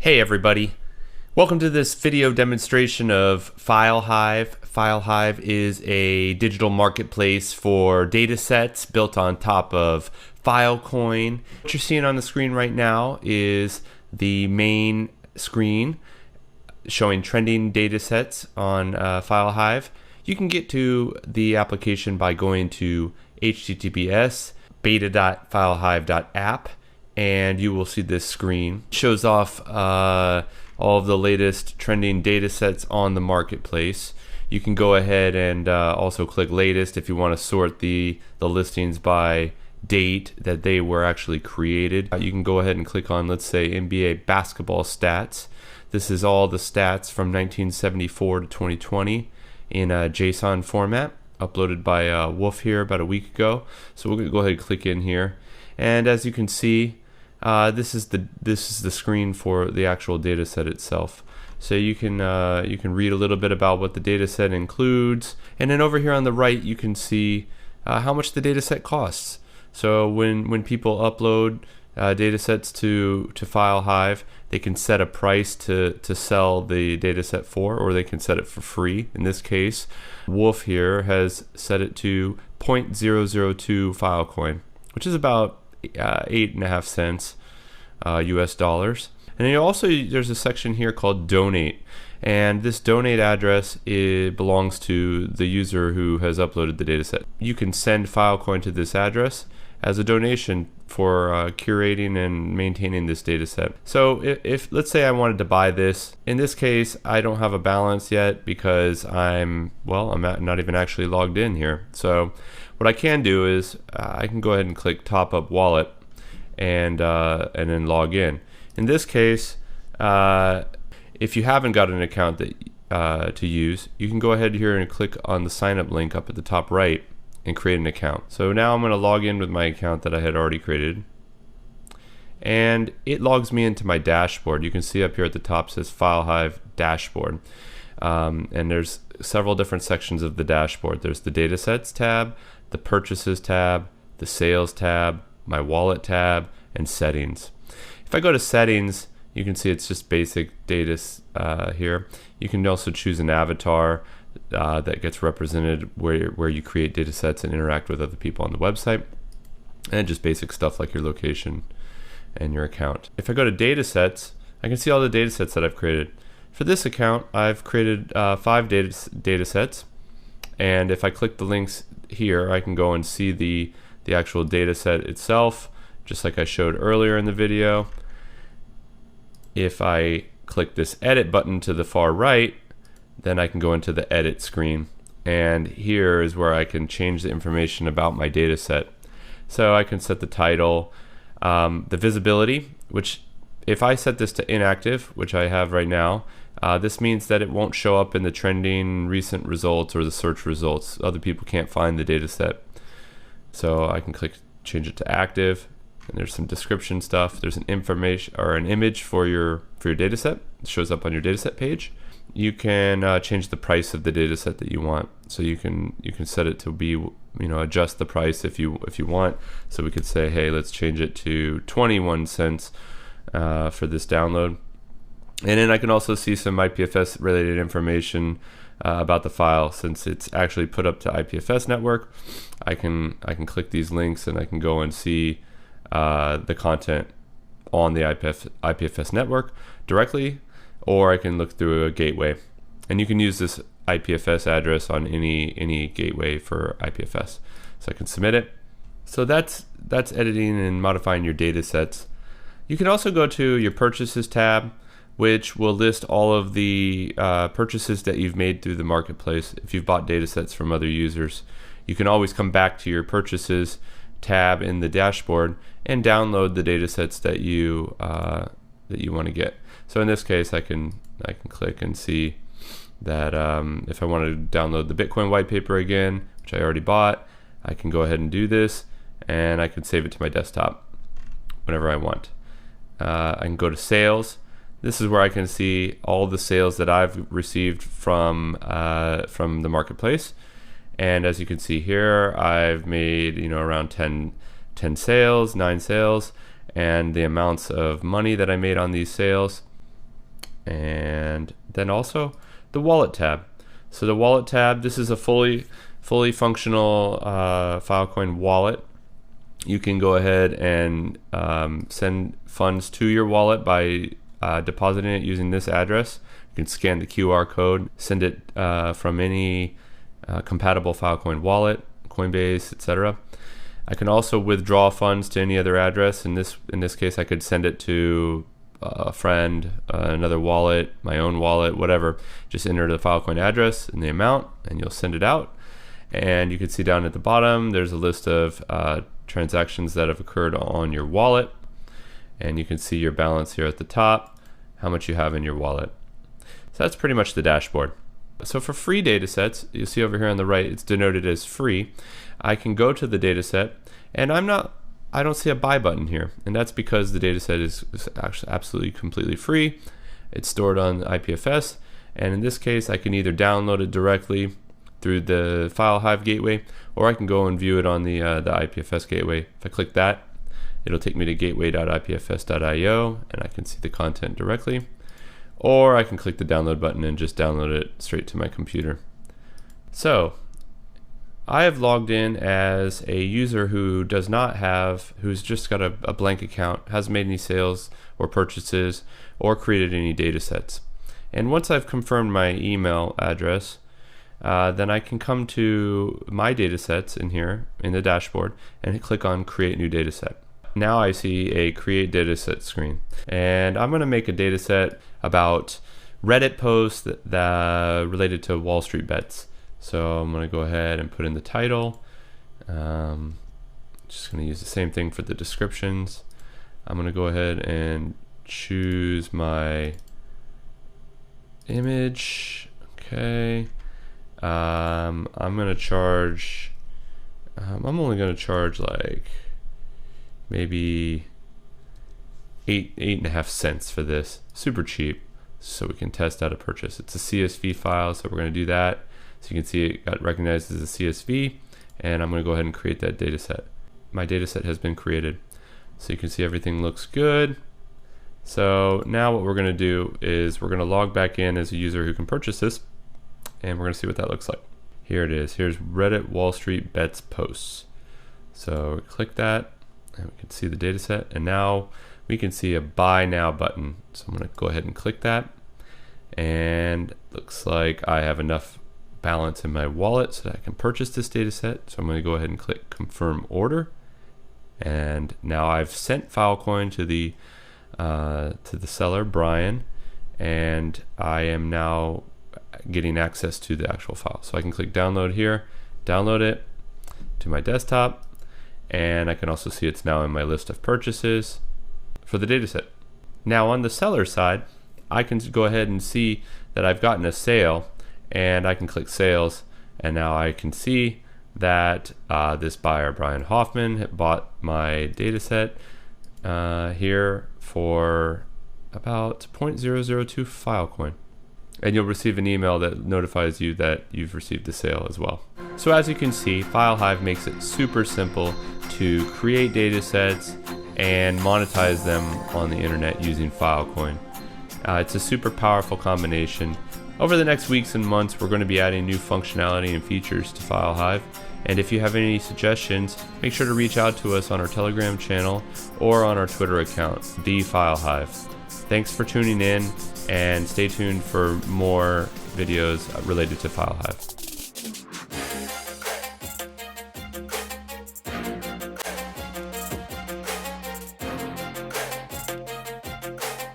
Hey everybody, welcome to this video demonstration of Filehive. Filehive is a digital marketplace for data sets built on top of Filecoin. What you're seeing on the screen right now is the main screen showing trending data sets on Filehive. You can get to the application by going to https://beta.filehive.app, and you will see this screen. It shows off all of the latest trending data sets on the marketplace. You can go ahead and also click latest if you want to sort the listings by date that they were actually created. You can go ahead and click on, let's say, NBA basketball stats. This is all the stats from 1974 to 2020 in a JSON format, uploaded by Wolf here about a week ago. So we're going to go ahead and click in here, and as you can see, this is the screen for the actual data set itself. So you can read a little bit about what the data set includes, and then over here on the right you can see how much the data set costs. So when people upload data sets to Filehive, they can set a price to sell the data set for, or they can set it for free. In this case, Wolf here has set it to 0.002 Filecoin, which is about 8.5 cents US dollars. And then there's a section here called donate, and this donate address belongs to the user who has uploaded the dataset. You can send Filecoin to this address as a donation for curating and maintaining this dataset. So if let's say I wanted to buy this, in this case I don't have a balance yet because I'm not even actually logged in here. So what I can do is I can go ahead and click top up wallet and then log in. In this case, if you haven't got an account that to use, you can go ahead here and click on the sign up link up at the top right and create an account. So now I'm going to log in with my account that I had already created, and it logs me into my dashboard. You can see up here at the top says Filehive dashboard, and there's several different sections of the dashboard. There's the datasets tab, the purchases tab, the sales tab, my wallet tab, and settings. If I go to settings, you can see it's just basic data here. You can also choose an avatar that gets represented where you create data sets and interact with other people on the website, and just basic stuff like your location and your account. If I go to data sets, I can see all the data sets that I've created. For this account, I've created 5 data sets, and if I click the links here, I can go and see the actual data set itself, just like I showed earlier in the video. If I click this edit button to the far right, then I can go into the edit screen, and here is where I can change the information about my data set. So I can set the title, the visibility, which if I set this to inactive, which I have right now, this means that it won't show up in the trending recent results or the search results. Other people can't find the data set. So I can change it to active, and there's some description stuff. There's an information or an image for your data set. It shows up on your data set page. You can change the price of the data set that you want. So you can set it to be, adjust the price if you want. So we could say, hey, let's change it to 21 cents for this download. And then I can also see some IPFS related information about the file. Since it's actually put up to IPFS network, I can click these links and I can go and see the content on the IPFS network directly, or I can look through a gateway. And you can use this IPFS address on any gateway for IPFS. So I can submit it. So that's editing and modifying your data sets. You can also go to your purchases tab, which will list all of the purchases that you've made through the marketplace. If you've bought data sets from other users, you can always come back to your purchases tab in the dashboard and download the data sets that you want to get. So in this case, I can click and see that if I want to download the Bitcoin white paper again, which I already bought, I can go ahead and do this, and I can save it to my desktop whenever I want. I can go to sales. This is where I can see all the sales that I've received from the marketplace. And as you can see here, I've made around 10 sales, 9 sales, and the amounts of money that I made on these sales. and then also the wallet tab. So the wallet tab, this is a fully functional Filecoin wallet. You can go ahead and send funds to your wallet by depositing it using this address. You can scan the QR code, send it from any compatible Filecoin wallet, Coinbase, etc. I can also withdraw funds to any other address. In this case, I could send it to a friend, another wallet, my own wallet, whatever. Just enter the Filecoin address and the amount, and you'll send it out. And you can see down at the bottom, there's a list of transactions that have occurred on your wallet. And you can see your balance here at the top, how much you have in your wallet. So that's pretty much the dashboard. So for free datasets, you'll see over here on the right, it's denoted as free. I can go to the dataset, and I don't see a buy button here, and that's because the dataset is actually absolutely completely free. It's stored on IPFS, and in this case, I can either download it directly through the Filehive gateway, or I can go and view it on the IPFS gateway. If I click that, it'll take me to gateway.ipfs.io, and I can see the content directly. Or I can click the download button and just download it straight to my computer. So I have logged in as a user who's just got a blank account, hasn't made any sales or purchases or created any data sets. And once I've confirmed my email address, then I can come to my data sets in here in the dashboard and click on create new data set. Now I see a create dataset screen, and I'm going to make a dataset about Reddit posts that related to Wall Street bets. So I'm going to go ahead and put in the title. Just going to use the same thing for the descriptions. I'm going to go ahead and choose my image. Okay. I'm going to charge. I'm only going to charge like maybe 8.5 cents for this. Super cheap, so we can test out a purchase. It's a CSV file, so we're going to do that. So you can see it got recognized as a CSV, and I'm going to go ahead and create that data set. My data set has been created, so you can see everything looks good. So now what we're going to do is we're going to log back in as a user who can purchase this, and we're going to see what that looks like. Here it is. Here's Reddit Wall Street bets posts. So click that, and we can see the data set, and now we can see a buy now button. So I'm going to go ahead and click that, and looks like I have enough balance in my wallet so that I can purchase this data set. So I'm going to go ahead and click confirm order, and now I've sent Filecoin to the seller Brian, and I am now getting access to the actual file. So I can click download here, download it to my desktop, and I can also see it's now in my list of purchases for the dataset. Now on the seller side, I can go ahead and see that I've gotten a sale, and I can click sales, and now I can see that this buyer, Brian Hoffman, bought my dataset here for about 0.002 Filecoin. And you'll receive an email that notifies you that you've received the sale as well. So as you can see, Filehive makes it super simple to create data sets and monetize them on the internet using Filecoin. It's a super powerful combination. Over the next weeks and months, we're going to be adding new functionality and features to Filehive. And if you have any suggestions, make sure to reach out to us on our Telegram channel or on our Twitter account, @Filehive. Thanks for tuning in, and stay tuned for more videos related to Filehive.